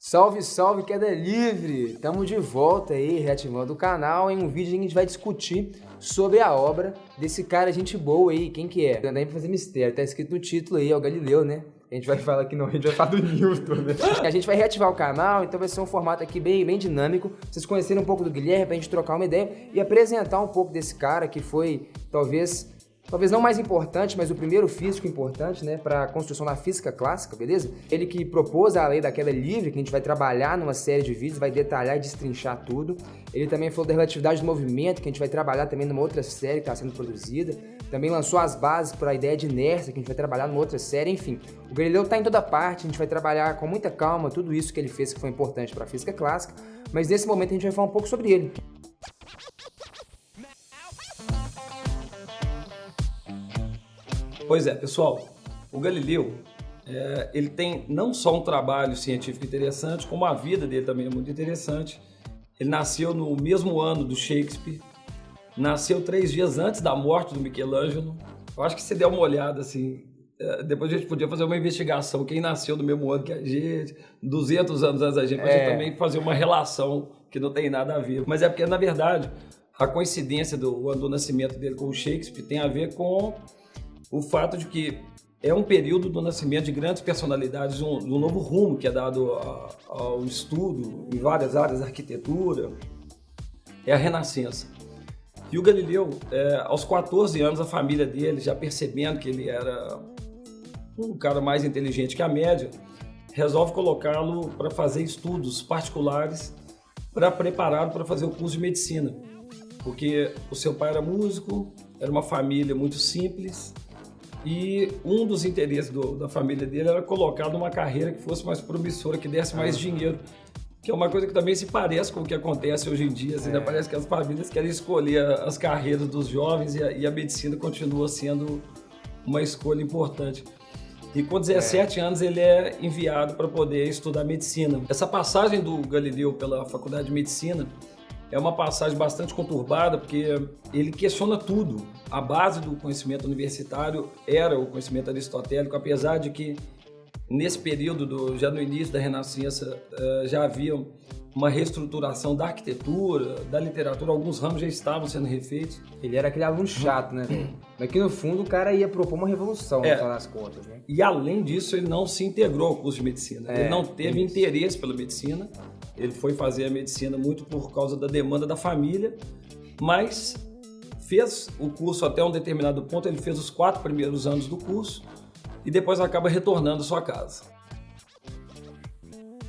Salve, salve, queda livre! Estamos de volta aí, reativando o canal em um vídeo em que a gente vai discutir sobre a obra desse cara gente boa aí. Quem que é? Não dá pra fazer mistério, tá escrito no título aí, é o Galileu, né? A gente vai falar aqui não, a gente vai falar do Newton, né? A gente vai reativar o canal, então vai ser um formato aqui bem dinâmico. Pra vocês conhecerem um pouco do Guilherme, pra gente trocar uma ideia e apresentar um pouco desse cara que foi, talvez não mais importante, mas o primeiro físico importante, né, para a construção da física clássica, beleza? Ele que propôs a lei da queda livre, que a gente vai trabalhar numa série de vídeos, vai detalhar e destrinchar tudo. Ele também falou da relatividade do movimento, que a gente vai trabalhar também numa outra série que está sendo produzida. Também lançou as bases para a ideia de inércia, que a gente vai trabalhar numa outra série, enfim. O Galileu está em toda parte, a gente vai trabalhar com muita calma tudo isso que ele fez que foi importante para a física clássica, mas nesse momento a gente vai falar um pouco sobre ele. Pois é, pessoal, o Galileu, ele tem não só um trabalho científico interessante, como a vida dele também é muito interessante. Ele nasceu no mesmo ano do Shakespeare, nasceu 3 dias antes da morte do Michelangelo. Eu acho que se der uma olhada, assim, depois a gente podia fazer uma investigação, quem nasceu no mesmo ano que a gente, 200 anos antes da gente, pra gente também fazer uma relação que não tem nada a ver. Mas é porque, na verdade, a coincidência do ano do nascimento dele com o Shakespeare tem a ver com o fato de que é um período do nascimento de grandes personalidades, um novo rumo que é dado ao estudo em várias áreas, arquitetura, é a Renascença. E o Galileu, aos 14 anos, a família dele, já percebendo que ele era um cara mais inteligente que a média, resolve colocá-lo para fazer estudos particulares para prepará-lo para fazer o curso de medicina. Porque o seu pai era músico, era uma família muito simples, e um dos interesses da família dele era colocar numa carreira que fosse mais promissora, que desse mais dinheiro, que é uma coisa que também se parece com o que acontece hoje em dia. Assim, né? Parece que as famílias querem escolher as carreiras dos jovens e a medicina continua sendo uma escolha importante. E com 17 anos ele é enviado para poder estudar medicina. Essa passagem do Galileu pela Faculdade de Medicina é uma passagem bastante conturbada, porque ele questiona tudo. A base do conhecimento universitário era o conhecimento aristotélico, apesar de que nesse período, já no início da Renascença, já havia uma reestruturação da arquitetura, da literatura, alguns ramos já estavam sendo refeitos. Ele era aquele aluno chato, né, velho? Mas que no fundo o cara ia propor uma revolução, no final das contas, né? E além disso, ele não se integrou ao curso de medicina. Ele não teve interesse pela medicina. Ele foi fazer a medicina muito por causa da demanda da família, mas fez o curso até um determinado ponto. Ele fez os 4 primeiros anos do curso e depois acaba retornando à sua casa.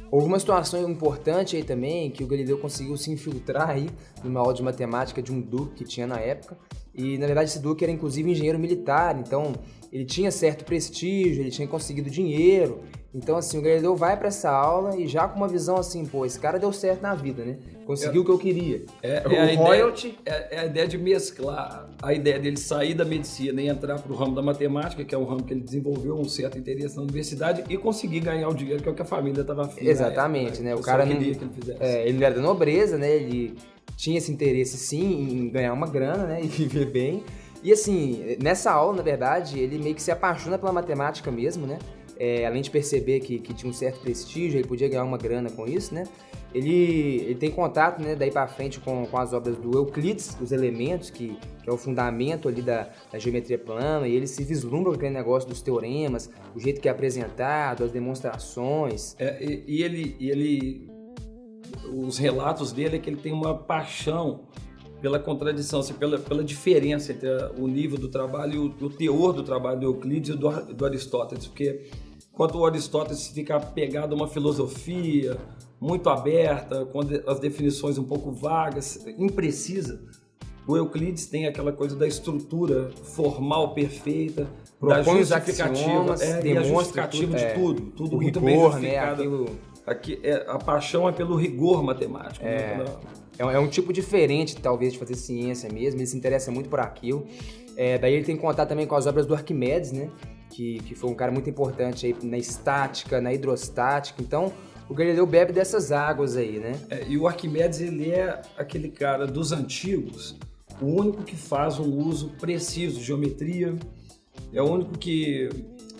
Houve uma situação importante aí também, que o Galileu conseguiu se infiltrar aí numa aula de matemática de um duque que tinha na época. E, na verdade, esse duque era, inclusive, engenheiro militar, então ele tinha certo prestígio, ele tinha conseguido dinheiro. Então, assim, o Galileu vai para essa aula e já com uma visão assim, pô, esse cara deu certo na vida, né? Conseguiu o que eu queria. É a ideia de mesclar a ideia dele sair da medicina e entrar para o ramo da matemática, que é um ramo que ele desenvolveu um certo interesse na universidade, e conseguir ganhar o dinheiro, que é o que a família estava afim. Exatamente, né? O cara não queria que ele fizesse. Ele não era da nobreza, né? Ele tinha esse interesse, sim, em ganhar uma grana, né? E viver bem. E, assim, nessa aula, na verdade, ele meio que se apaixona pela matemática mesmo, né? Além de perceber que tinha um certo prestígio, ele podia ganhar uma grana com isso, né? Ele tem contato, né, daí para frente com as obras do Euclides, os elementos, que é o fundamento ali da geometria plana, e ele se vislumbra com aquele negócio dos teoremas, o jeito que é apresentado, as demonstrações. Os relatos dele é que ele tem uma paixão pela contradição, assim, pela diferença entre o nível do trabalho e o teor do trabalho do Euclides e do Aristóteles, porque enquanto o Aristóteles fica apegado a uma filosofia muito aberta, com as definições um pouco vagas, imprecisa, o Euclides tem aquela coisa da estrutura formal perfeita, da justificativa, e a justificativa de tudo o muito rigor, bem justificado. Né, Aqui, a paixão é pelo rigor matemático. É um tipo diferente, talvez, de fazer ciência mesmo, ele se interessa muito por aquilo. Daí ele tem contato também com as obras do Arquimedes, né? Que foi um cara muito importante aí na estática, na hidrostática. Então, o Galileu bebe dessas águas aí, né? E o Arquimedes, ele é aquele cara dos antigos, o único que faz um uso preciso de geometria, é o único que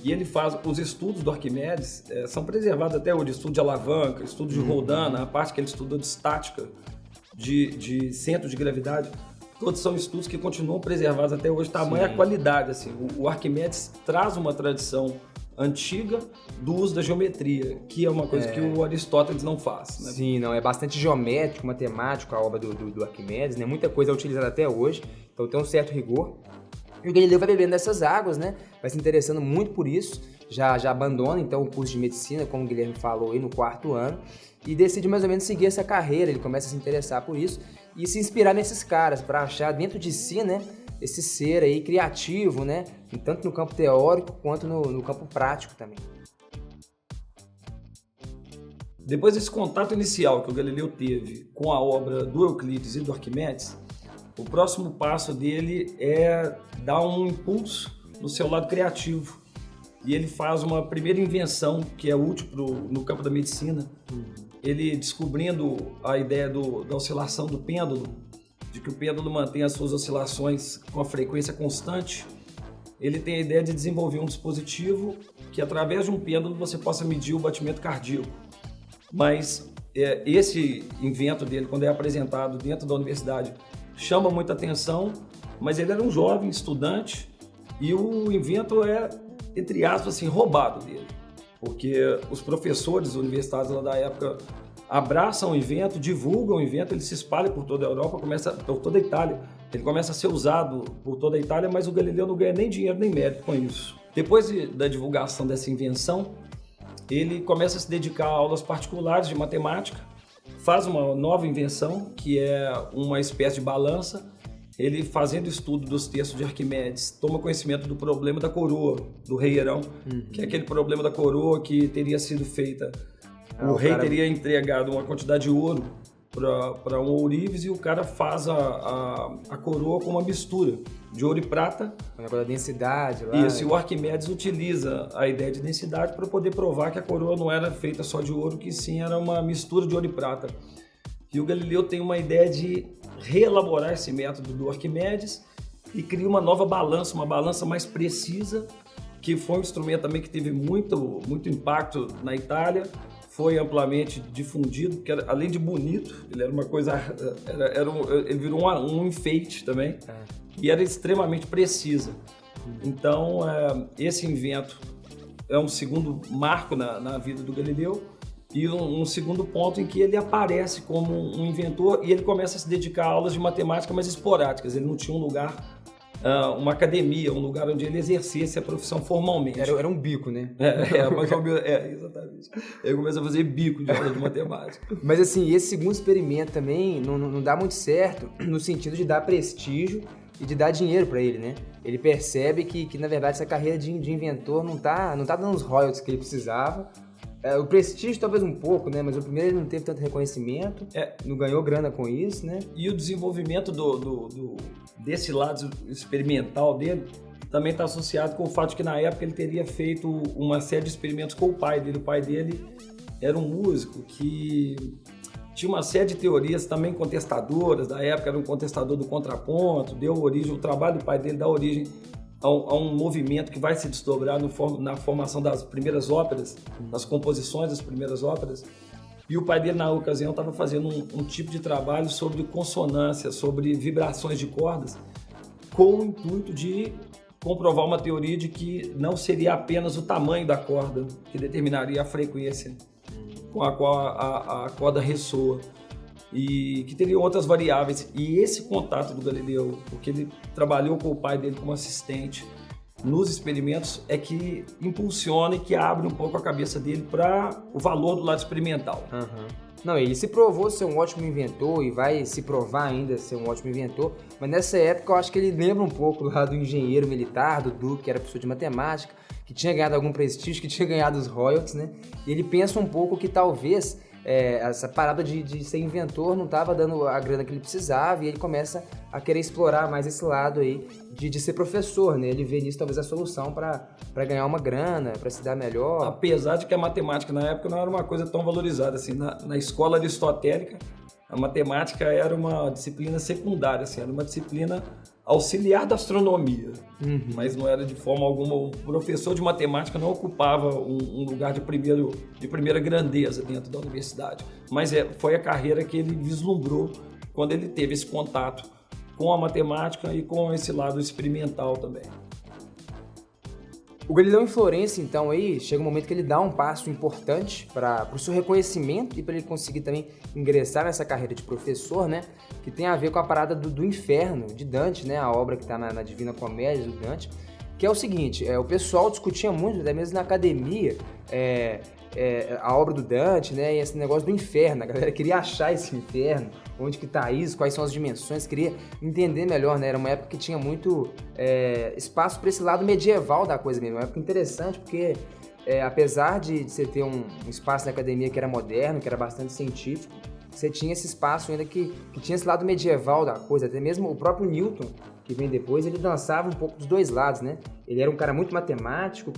E ele faz os estudos do Arquimedes, são preservados até hoje, estudo de alavanca, estudo de Roldana, a parte que ele estudou de estática, de centro de gravidade, todos são estudos que continuam preservados até hoje, tamanha a qualidade. Assim. O Arquimedes traz uma tradição antiga do uso da geometria, que é uma coisa que o Aristóteles não faz. Né? Sim, não, é bastante geométrico, matemático a obra do Arquimedes, né? Muita coisa é utilizada até hoje, então tem um certo rigor. E o Galileu vai bebendo dessas águas, né? Vai se interessando muito por isso, já abandona então o curso de medicina, como o Guilherme falou aí, no 4º ano, e decide mais ou menos seguir essa carreira. Ele começa a se interessar por isso e se inspirar nesses caras, para achar dentro de si, né, esse ser aí criativo, né, tanto no campo teórico quanto no campo prático também. Depois desse contato inicial que o Galileu teve com a obra do Euclides e do Arquimedes, o próximo passo dele é dar um impulso no seu lado criativo. E ele faz uma primeira invenção que é útil no campo da medicina. Ele descobrindo a ideia da oscilação do pêndulo, de que o pêndulo mantém as suas oscilações com a frequência constante, ele tem a ideia de desenvolver um dispositivo que, através de um pêndulo, você possa medir o batimento cardíaco. Mas esse invento dele, quando é apresentado dentro da universidade, chama muita atenção, mas ele era um jovem estudante e o invento é, entre aspas, assim, roubado dele. Porque os professores universitários lá da época abraçam o invento, divulgam o invento, ele se espalha por toda a Europa, por toda a Itália. Ele começa a ser usado por toda a Itália, mas o Galileu não ganha nem dinheiro nem mérito com isso. Depois da divulgação dessa invenção, ele começa a se dedicar a aulas particulares de matemática, faz uma nova invenção, que é uma espécie de balança. Ele, fazendo estudo dos textos de Arquimedes, toma conhecimento do problema da coroa, do rei Herão, que é aquele problema da coroa que teria sido feita. O rei teria entregado uma quantidade de ouro para um ourives e o cara faz a coroa com uma mistura de ouro e prata. O negócio da densidade lá. Isso, e o Arquimedes utiliza a ideia de densidade para poder provar que a coroa não era feita só de ouro, que sim era uma mistura de ouro e prata. E o Galileu tem uma ideia de reelaborar esse método do Arquimedes e cria uma nova balança, uma balança mais precisa, que foi um instrumento também que teve muito impacto na Itália, foi amplamente difundido, porque além de bonito, ele era uma coisa, ele virou um enfeite também, e era extremamente precisa. Então, esse invento é um segundo marco na vida do Galileu, e um segundo ponto em que ele aparece como um inventor e ele começa a se dedicar a aulas de matemática mais esporádicas. Ele não tinha um lugar, uma academia, um lugar onde ele exercesse a profissão formalmente. Era um bico, né? Exatamente. Ele começa a fazer bico de aula de matemática. Mas assim, esse segundo experimento também não dá muito certo no sentido de dar prestígio e de dar dinheiro para ele, né? Ele percebe que na verdade essa carreira de inventor não tá dando os royalties que ele precisava. O prestígio talvez um pouco, né? Mas o primeiro ele não teve tanto reconhecimento, não ganhou grana com isso, né? E o desenvolvimento desse lado experimental dele também está associado com o fato de que na época ele teria feito uma série de experimentos com o pai dele. O pai dele era um músico que tinha uma série de teorias também contestadoras da época, era um contestador do contraponto, deu origem, o trabalho do pai dele dá origem a um movimento que vai se desdobrar na formação das primeiras óperas, nas composições das primeiras óperas. E o pai dele, na ocasião, estava fazendo um tipo de trabalho sobre consonância, sobre vibrações de cordas, com o intuito de comprovar uma teoria de que não seria apenas o tamanho da corda que determinaria a frequência com a qual a corda ressoa, e que teriam outras variáveis. E esse contato do Galileu, porque ele trabalhou com o pai dele como assistente nos experimentos, é que impulsiona e que abre um pouco a cabeça dele para o valor do lado experimental. Não, ele se provou ser um ótimo inventor e vai se provar ainda ser um ótimo inventor, mas nessa época eu acho que ele lembra um pouco lá do engenheiro militar, do Duque, que era professor de matemática, que tinha ganhado algum prestígio, que tinha ganhado os royalties, né? E ele pensa um pouco que talvez essa parada de ser inventor não estava dando a grana que ele precisava, e ele começa a querer explorar mais esse lado aí de ser professor, né? Ele vê nisso talvez a solução para ganhar uma grana, para se dar melhor. Apesar de que a matemática na época não era uma coisa tão valorizada assim. Na escola aristotélica, A matemática era uma disciplina secundária, assim, era uma disciplina auxiliar da astronomia, mas não era de forma alguma. O professor de matemática não ocupava um lugar de primeira grandeza dentro da universidade, mas foi a carreira que ele vislumbrou quando ele teve esse contato com a matemática e com esse lado experimental também. O Galileu em Florença, então, aí chega um momento que ele dá um passo importante para o seu reconhecimento e para ele conseguir também ingressar nessa carreira de professor, né? Que tem a ver com a parada do inferno, de Dante, né? A obra que está na Divina Comédia do Dante, que é o seguinte, o pessoal discutia muito, até mesmo na academia, a obra do Dante, né? E esse negócio do inferno, a galera queria achar esse inferno, onde que tá isso, quais são as dimensões, queria entender melhor, né? Era uma época que tinha muito espaço para esse lado medieval da coisa mesmo, uma época interessante, porque apesar de você ter um espaço na academia que era moderno, que era bastante científico, você tinha esse espaço ainda que tinha esse lado medieval da coisa, até mesmo o próprio Newton, que vem depois, ele dançava um pouco dos dois lados, né? Ele era um cara muito matemático,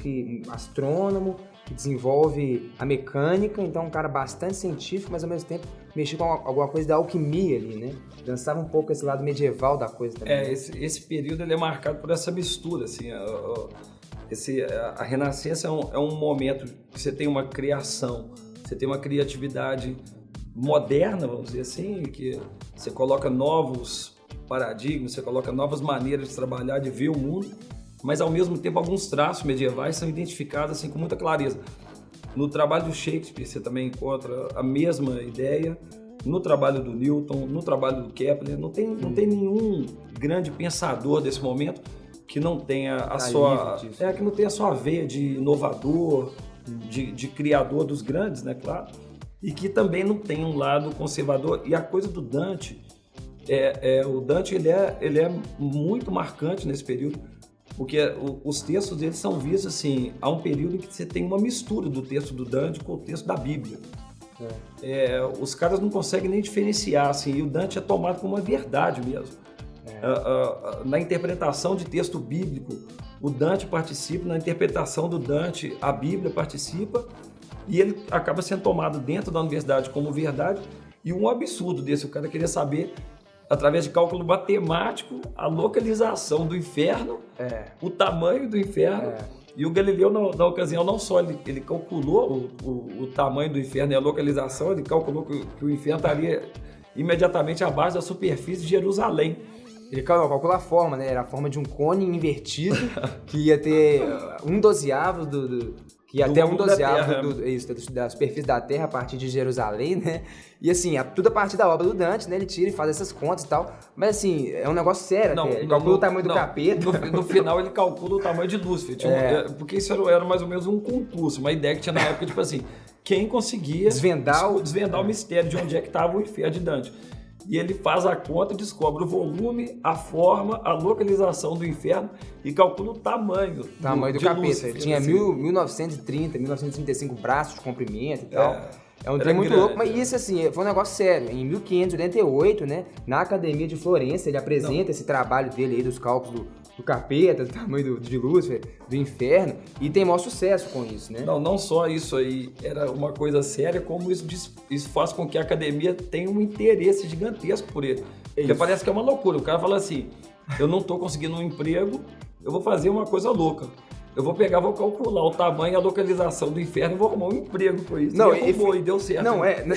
astrônomo, que desenvolve a mecânica, então um cara bastante científico, mas ao mesmo tempo mexia com alguma coisa da alquimia ali, né? Dançava um pouco esse lado medieval da coisa também. Esse período ele é marcado por essa mistura, assim, a Renascença é um momento que você tem uma criação, você tem uma criatividade moderna, vamos dizer assim, que você coloca novos paradigmas, você coloca novas maneiras de trabalhar, de ver o mundo, mas ao mesmo tempo alguns traços medievais são identificados assim com muita clareza. No trabalho do Shakespeare você também encontra a mesma ideia, no trabalho do Newton, no trabalho do Kepler, não tem nenhum grande pensador desse momento que não tenha que não tenha a sua veia de inovador, de criador dos grandes, né, claro, e que também não tem um lado conservador. E a coisa do Dante, o Dante ele é muito marcante nesse período, porque os textos dele são vistos assim, há um período em que você tem uma mistura do texto do Dante com o texto da Bíblia. Os caras não conseguem nem diferenciar, assim, e o Dante é tomado como uma verdade mesmo. Na interpretação de texto bíblico, o Dante participa, na interpretação do Dante, a Bíblia participa, e ele acaba sendo tomado dentro da universidade como verdade. E um absurdo desse, o cara queria saber, através de cálculo matemático, a localização do inferno, o tamanho do inferno. E o Galileu, na ocasião, não só ele calculou o tamanho do inferno e a localização, ele calculou que o inferno estaria imediatamente abaixo da superfície de Jerusalém. Ele calcula a forma, né? Era a forma de um cone invertido, que ia ter um dozeavo que ia até um dozeavo da superfície da Terra a partir de Jerusalém, né? E assim, tudo a partir da obra do Dante, né? Ele tira e faz essas contas e tal. Mas assim, é um negócio sério até. Ele calcula o tamanho do capeta. No final ele calcula o tamanho de Lúcifer. Porque isso era mais ou menos um concurso, uma ideia que tinha na época, tipo assim, quem conseguia desvendar o mistério de onde é que estava o inferno de Dante. E ele faz a conta, descobre o volume, a forma, a localização do inferno e calcula o tamanho do capeta. Lúcifer, ele tinha assim. 1930, 1935 braços de comprimento e tal. É um trem muito louco, mas isso assim, foi um negócio sério. Em 1588, né, na Academia de Florença, ele apresenta esse trabalho dele aí dos cálculos do capeta, do tamanho de Lúcifer, do inferno, e tem maior sucesso com isso, né? Não só isso aí era uma coisa séria, como isso faz com que a academia tenha um interesse gigantesco por ele. Porque parece que é uma loucura. O cara fala assim, eu não estou conseguindo um emprego, eu vou fazer uma coisa louca. Eu vou calcular o tamanho e a localização do inferno e vou arrumar um emprego com isso. E deu certo.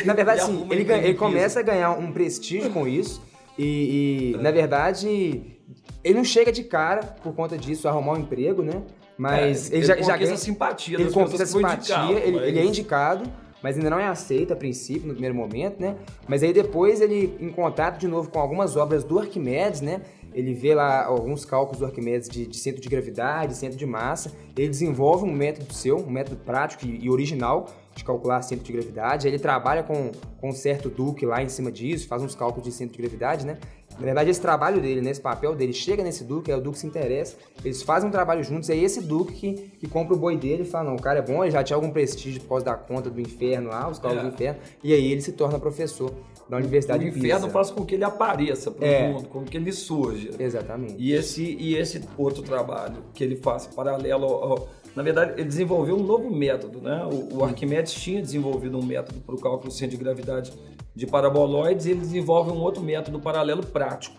Na verdade, sim, ele começa a ganhar um prestígio com isso e na verdade, ele não chega de cara por conta disso a arrumar um emprego, né? Mas ele já ganha simpatia. Ele conquista a simpatia, ele é indicado, mas ainda não é aceito a princípio, no primeiro momento, né? Mas aí depois ele, em contato de novo com algumas obras do Arquimedes, né? Ele vê lá alguns cálculos do Arquimedes de centro de gravidade, centro de massa. Ele desenvolve um método prático e original de calcular centro de gravidade. Aí ele trabalha com um certo duque lá em cima disso, faz uns cálculos de centro de gravidade, né? Na verdade, esse trabalho dele, esse papel dele, chega nesse duque, aí o duque se interessa, eles fazem um trabalho juntos, aí esse duque que compra o boi dele e fala, não, o cara é bom, ele já tinha algum prestígio por causa da conta do inferno lá, os cálculos do inferno, e aí ele se torna professor da Universidade de Pisa. O inferno faz com que ele apareça para o mundo, com que ele surja. Exatamente. E esse outro trabalho que ele faz paralelo Na verdade, ele desenvolveu um novo método, né? O Arquimedes tinha desenvolvido um método para o cálculo do centro de gravidade de paraboloides e ele desenvolve um outro método paralelo prático.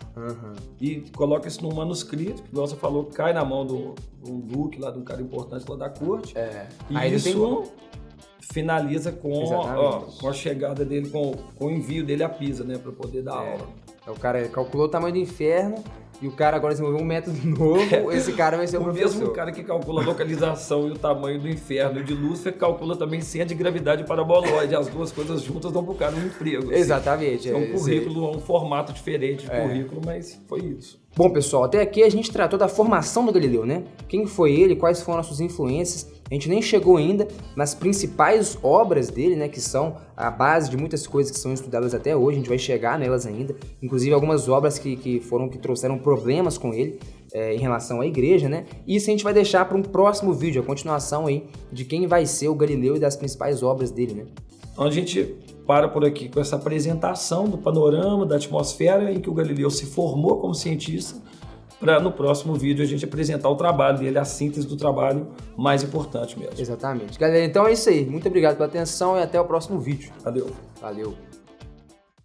E coloca isso num manuscrito, que você falou, cai na mão do duque, lá de um cara importante lá da corte. E aí isso finaliza com a chegada dele, com o envio dele a Pisa, né? Para poder dar aula. O cara calculou o tamanho do inferno e o cara agora desenvolveu um método novo, esse cara vai ser o professor. Mesmo cara que calcula a localização e o tamanho do inferno e de Lúcifer calcula também centro de gravidade paraboloide. As duas coisas juntas dão pro cara um emprego. Assim. Exatamente. É um currículo, um formato diferente de currículo, mas foi isso. Bom, pessoal, até aqui a gente tratou da formação do Galileu, né? Quem foi ele, quais foram as suas influências. A gente nem chegou ainda nas principais obras dele, né? Que são a base de muitas coisas que são estudadas até hoje. A gente vai chegar nelas ainda. Inclusive algumas obras que trouxeram problemas com ele em relação à igreja, né? Isso a gente vai deixar para um próximo vídeo, a continuação aí de quem vai ser o Galileu e das principais obras dele, né? Então a gente para por aqui com essa apresentação do panorama, da atmosfera em que o Galileu se formou como cientista, para no próximo vídeo a gente apresentar o trabalho dele, a síntese do trabalho mais importante mesmo. Exatamente. Galera, então é isso aí. Muito obrigado pela atenção e até o próximo vídeo. Valeu. Valeu.